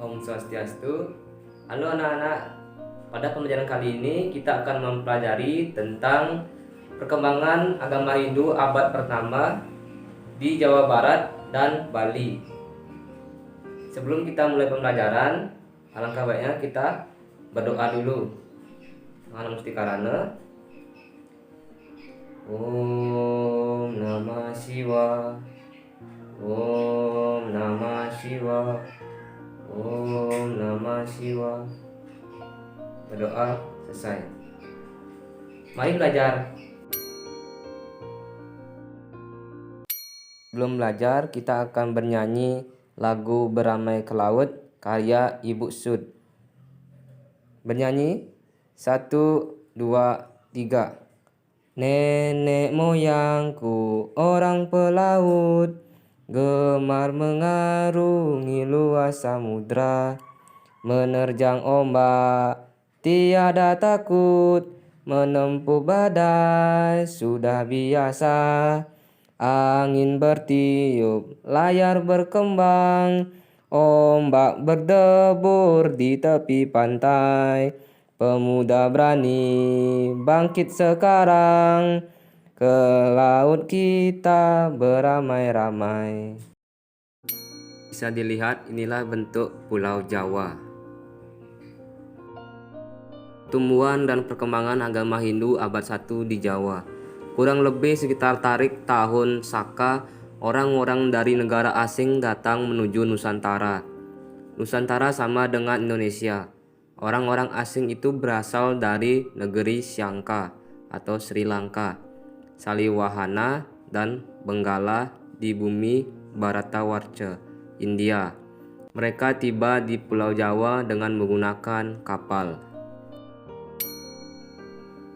Om Swastiastu. Halo anak-anak, pada pembelajaran kali ini kita akan mempelajari tentang perkembangan agama Hindu abad pertama di Jawa Barat dan Bali. Sebelum kita mulai pembelajaran, alangkah baiknya kita berdoa dulu. Namo Mustikarana. Om Namah Shivaya. Om Namah Shivaya. Om Namah Shivaya. Berdoa selesai. Mari belajar. Sebelum belajar, kita akan bernyanyi lagu Beramai ke Laut karya Ibu Sud. Bernyanyi 1, 2, 3. Nenek moyangku orang pelaut, gemar mengarungi luas samudra, menerjang ombak tiada takut, menempuh badai sudah biasa. Angin bertiup, layar berkembang, ombak berdebur di tepi pantai. Pemuda berani bangkit sekarang, ke laut kita beramai-ramai. Bisa dilihat, inilah bentuk Pulau Jawa. Tumbuhan dan perkembangan agama Hindu abad 1 di Jawa. Kurang lebih sekitar tarik tahun Saka, orang-orang dari negara asing datang menuju Nusantara. Nusantara sama dengan Indonesia. Orang-orang asing itu berasal dari negeri Syangka atau Sri Lanka, Saliwahana, dan Benggala di bumi Bharatawarsha, India. Mereka tiba di Pulau Jawa dengan menggunakan kapal.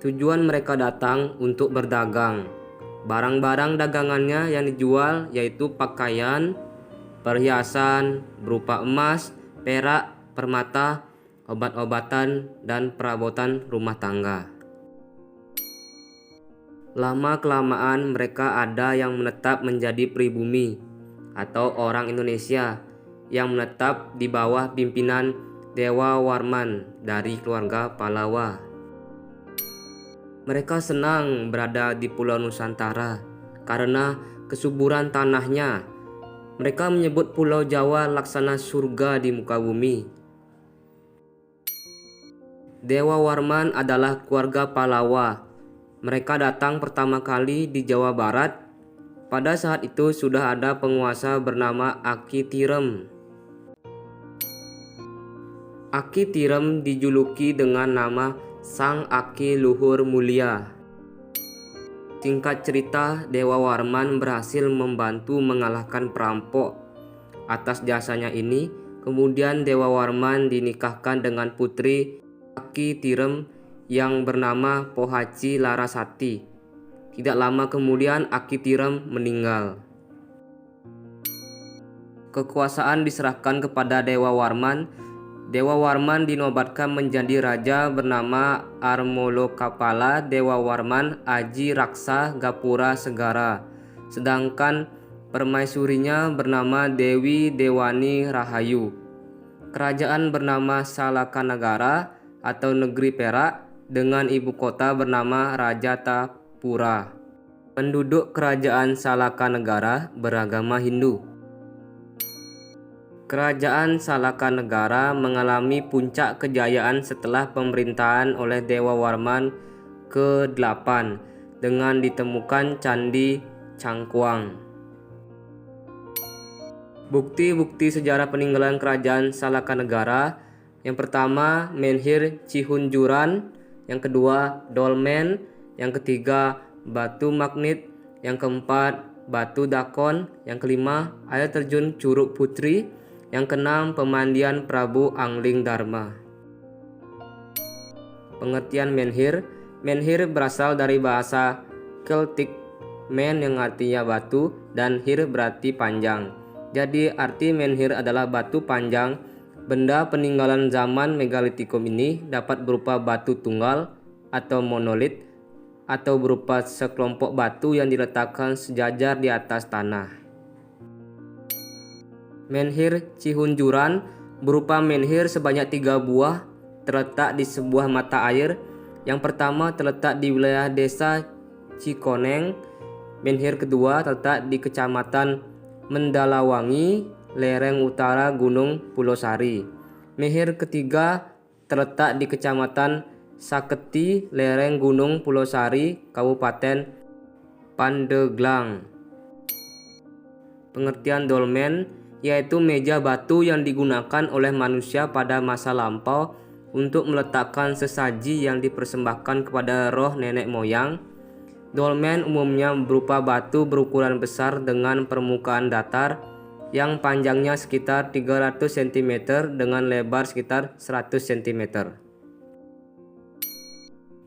Tujuan mereka datang untuk berdagang. Barang-barang dagangannya yang dijual yaitu pakaian, perhiasan berupa emas, perak, permata, obat-obatan, dan perabotan rumah tangga. Lama-kelamaan mereka ada yang menetap menjadi pribumi atau orang Indonesia yang menetap di bawah pimpinan Dewa Warman dari keluarga Pallawa. Mereka senang berada di Pulau Nusantara karena kesuburan tanahnya. Mereka menyebut Pulau Jawa laksana surga di muka bumi. Dewa Warman adalah keluarga Pallawa. Mereka datang pertama kali di Jawa Barat. Pada saat itu sudah ada penguasa bernama Aki Tirem. Aki Tirem dijuluki dengan nama Sang Aki Luhur Mulia. Singkat cerita, Dewa Warman berhasil membantu mengalahkan perampok. Atas jasanya ini, kemudian Dewa Warman dinikahkan dengan putri Aki Tirem yang bernama Pohaci Larasati. Tidak lama kemudian Aki Tirem meninggal. Kekuasaan diserahkan kepada Dewa Warman. Dewa Warman dinobatkan menjadi raja bernama Armolokapala Dewa Warman Aji Raksa Gapura Segara. Sedangkan permaisurinya bernama Dewi Dewani Rahayu. Kerajaan bernama Salakanagara atau Negeri Perak dengan ibu kota bernama Rajatapura. Penduduk kerajaan Salakanagara beragama Hindu. Kerajaan Salakanagara mengalami puncak kejayaan setelah pemerintahan oleh Dewa Warman ke-8 dengan ditemukan Candi Cangkuang. Bukti-bukti sejarah peninggalan kerajaan Salakanagara: yang pertama menhir Cihunjuran, yang kedua dolmen, yang ketiga batu magnit, yang keempat batu dakon, yang kelima air terjun Curug Putri, yang keenam pemandian Prabu Angling Dharma. Pengertian menhir. Menhir berasal dari bahasa Celtic men yang artinya batu dan hir berarti panjang. Jadi arti menhir adalah batu panjang. Benda peninggalan zaman megalitikum ini dapat berupa batu tunggal atau monolit atau berupa sekelompok batu yang diletakkan sejajar di atas tanah. Menhir Cihunjuran berupa menhir sebanyak 3 buah terletak di sebuah mata air. Yang pertama terletak di wilayah desa Cikoneng. Menhir kedua terletak di Kecamatan Mendalawangi, lereng utara Gunung Pulosari. Menhir ketiga terletak di Kecamatan Saketi, lereng Gunung Pulosari, Kabupaten Pandeglang. Pengertian dolmen yaitu meja batu yang digunakan oleh manusia pada masa lampau untuk meletakkan sesaji yang dipersembahkan kepada roh nenek moyang. Dolmen umumnya berupa batu berukuran besar dengan permukaan datar yang panjangnya sekitar 300 cm dengan lebar sekitar 100 cm.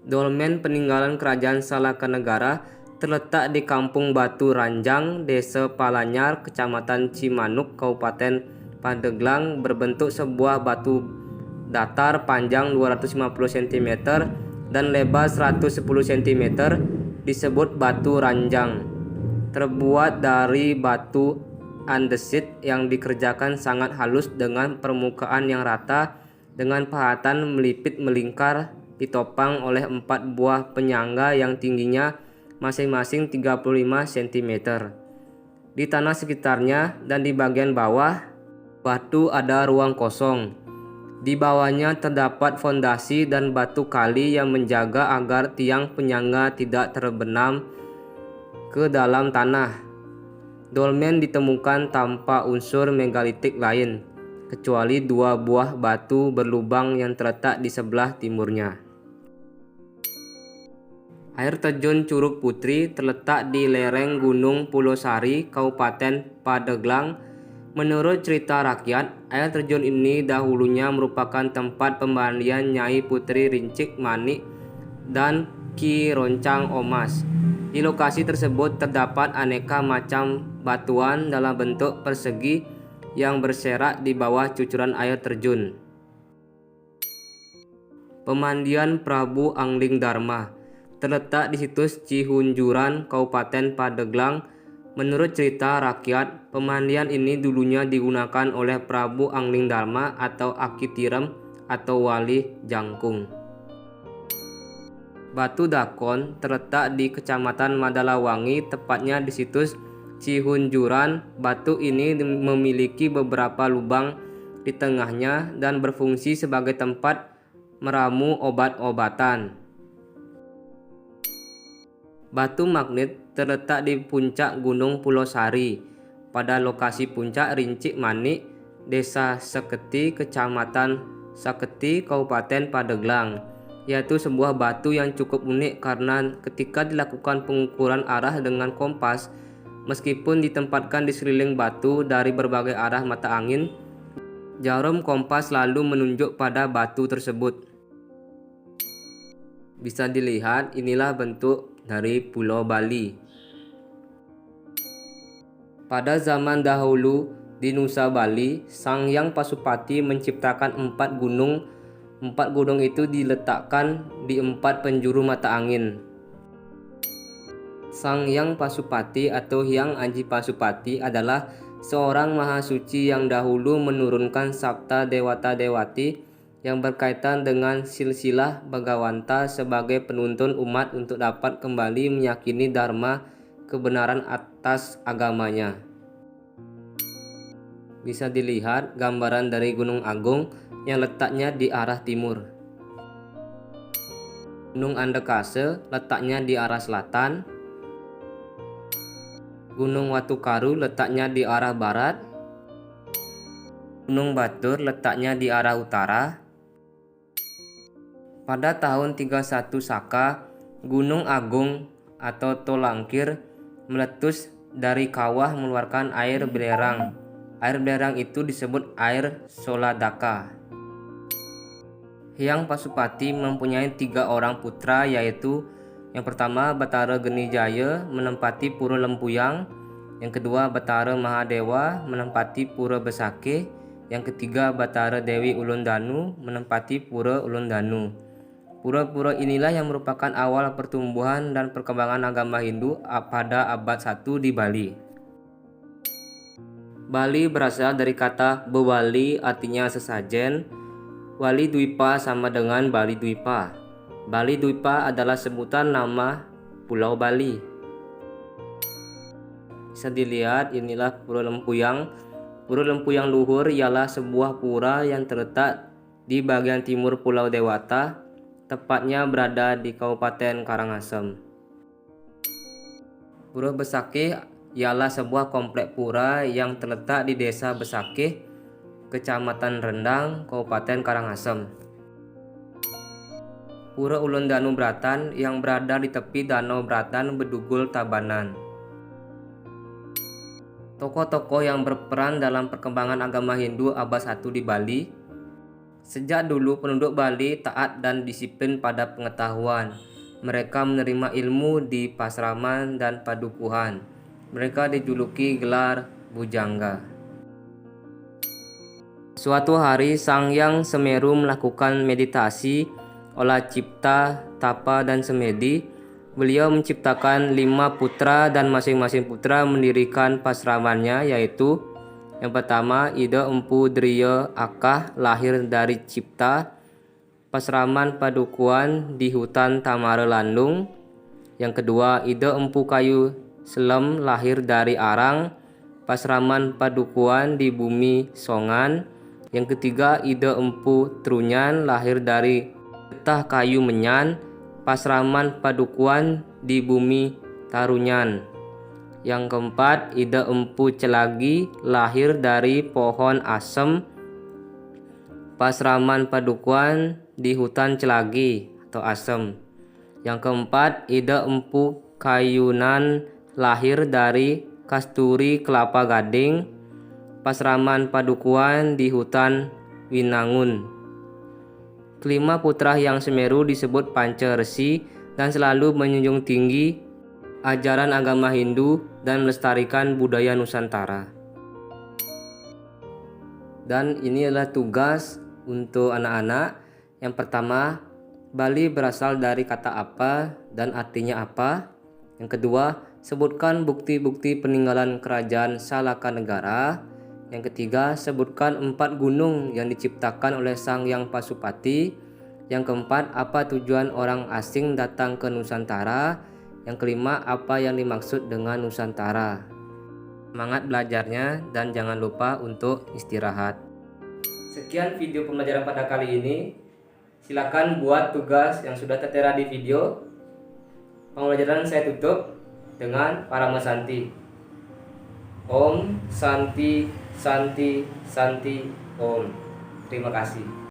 Dolmen peninggalan Kerajaan Salakanegara terletak di Kampung Batu Ranjang, Desa Palanyar, Kecamatan Cimanuk, Kabupaten Pandeglang, berbentuk sebuah batu datar panjang 250 cm dan lebar 110 cm, disebut batu ranjang. Terbuat dari batu andesit yang dikerjakan sangat halus dengan permukaan yang rata dengan pahatan melipit melingkar, ditopang oleh 4 buah penyangga yang tingginya masing-masing 35 cm. Di tanah sekitarnya dan di bagian bawah batu ada ruang kosong. Di bawahnya terdapat fondasi dan batu kali yang menjaga agar tiang penyangga tidak terbenam ke dalam tanah. Dolmen ditemukan tanpa unsur megalitik lain, kecuali 2 buah batu berlubang yang terletak di sebelah timurnya. Air terjun Curug Putri terletak di lereng Gunung Pulosari, Kabupaten Pandeglang. Menurut cerita rakyat, air terjun ini dahulunya merupakan tempat pemandian Nyai Putri Rincik Manik dan Ki Roncang Omas. Di lokasi tersebut terdapat aneka macam batuan dalam bentuk persegi yang berserak di bawah cucuran air terjun. Pemandian Prabu Angling Dharma terletak di situs Cihunjuran, Kabupaten Pandeglang. Menurut cerita rakyat, pemandian ini dulunya digunakan oleh Prabu Angling Dharma atau Aki Tirem atau Wali Jangkung. Batu Dakon terletak di Kecamatan Mandalawangi, tepatnya di situs Cihunjuran. Batu ini memiliki beberapa lubang di tengahnya dan berfungsi sebagai tempat meramu obat-obatan. Batu magnet terletak di puncak Gunung Pulosari, pada lokasi puncak Rincik Manik, Desa Saketi, Kecamatan Saketi, Kabupaten Pandeglang, yaitu sebuah batu yang cukup unik karena ketika dilakukan pengukuran arah dengan kompas, meskipun ditempatkan di sekeliling batu dari berbagai arah mata angin, jarum kompas selalu menunjuk pada batu tersebut. Bisa dilihat, inilah bentuk dari Pulau Bali. Pada zaman dahulu di Nusa Bali, Sang Hyang Pasupati menciptakan 4 gunung. 4 gunung itu diletakkan di 4 penjuru mata angin. Sang Hyang Pasupati atau Hyang Aji Pasupati adalah seorang mahasuci yang dahulu menurunkan sabta dewata dewati yang berkaitan dengan silsilah Bagawanta sebagai penuntun umat untuk dapat kembali meyakini dharma kebenaran atas agamanya. Bisa dilihat gambaran dari Gunung Agung yang letaknya di arah timur. Gunung Andekase letaknya di arah selatan. Gunung Watukaru letaknya di arah barat. Gunung Batur letaknya di arah utara. Pada tahun 31 Saka, Gunung Agung atau Tolangkir meletus dari kawah mengeluarkan air belerang. Air belerang itu disebut air Soladaka. Hyang Pasupati mempunyai 3 orang putra, yaitu yang pertama Batara Geni Jaya menempati Pura Lempuyang, yang kedua Batara Mahadewa menempati Pura Besake, yang ketiga Batara Dewi Ulundanu menempati Pura Ulundanu. Pura-pura inilah yang merupakan awal pertumbuhan dan perkembangan agama Hindu pada abad 1 di Bali. Bali berasal dari kata bewali, artinya sesajen. Wali Dwipa sama dengan Bali Dwipa. Bali Dwipa adalah sebutan nama Pulau Bali. Bisa dilihat, inilah Pura Lempuyang. Pura Lempuyang Luhur ialah sebuah pura yang terletak di bagian timur Pulau Dewata, tepatnya berada di Kabupaten Karangasem. Pura Besakih ialah sebuah komplek pura yang terletak di Desa Besakih, Kecamatan Rendang, Kabupaten Karangasem. Pura Ulun Danu Bratan yang berada di tepi Danau Bratan Bedugul Tabanan. Tokoh-tokoh yang berperan dalam perkembangan agama Hindu abad 1 di Bali. Sejak dulu penduduk Bali taat dan disiplin pada pengetahuan. Mereka menerima ilmu di pasraman dan padukuhan. Mereka dijuluki gelar Bujangga. Suatu hari Sang Hyang Semeru melakukan meditasi, olah cipta, tapa, dan semedi. Beliau menciptakan 5 putra dan masing-masing putra mendirikan pasramannya, yaitu yang pertama Ida Empu Driya Akah lahir dari Cipta, pasraman padukuan di hutan Tamara Landung. Yang kedua Ida Empu Kayu Selem lahir dari Arang, pasraman padukuan di bumi Songan. Yang ketiga Ida Empu Trunyan lahir dari Getah Kayu Menyan, pasraman padukuan di bumi Tarunyan. Yang keempat Ida Empu Celagi lahir dari pohon asem, pasraman padukuan di hutan Celagi atau asem. Yang keempat Ida Empu Kayunan lahir dari kasturi kelapa gading, pasraman padukuan di hutan Winangun. Kelima putra Hyang Semeru disebut Panca Resi dan selalu menjunjung tinggi ajaran agama Hindu dan melestarikan budaya Nusantara. Dan ini adalah tugas untuk anak-anak. Yang pertama, Bali berasal dari kata apa dan artinya apa. Yang kedua, sebutkan bukti-bukti peninggalan kerajaan Salaka Negara. Yang ketiga, sebutkan 4 gunung yang diciptakan oleh Sang Hyang Pasupati. Yang keempat, apa tujuan orang asing datang ke Nusantara. Yang kelima, apa yang dimaksud dengan Nusantara. Semangat belajarnya dan jangan lupa untuk istirahat. Sekian video pembelajaran pada kali ini. Silakan buat tugas yang sudah tertera di video. Pembelajaran saya tutup dengan Parama Santi. Om Santi Santi Santi Om. Terima kasih.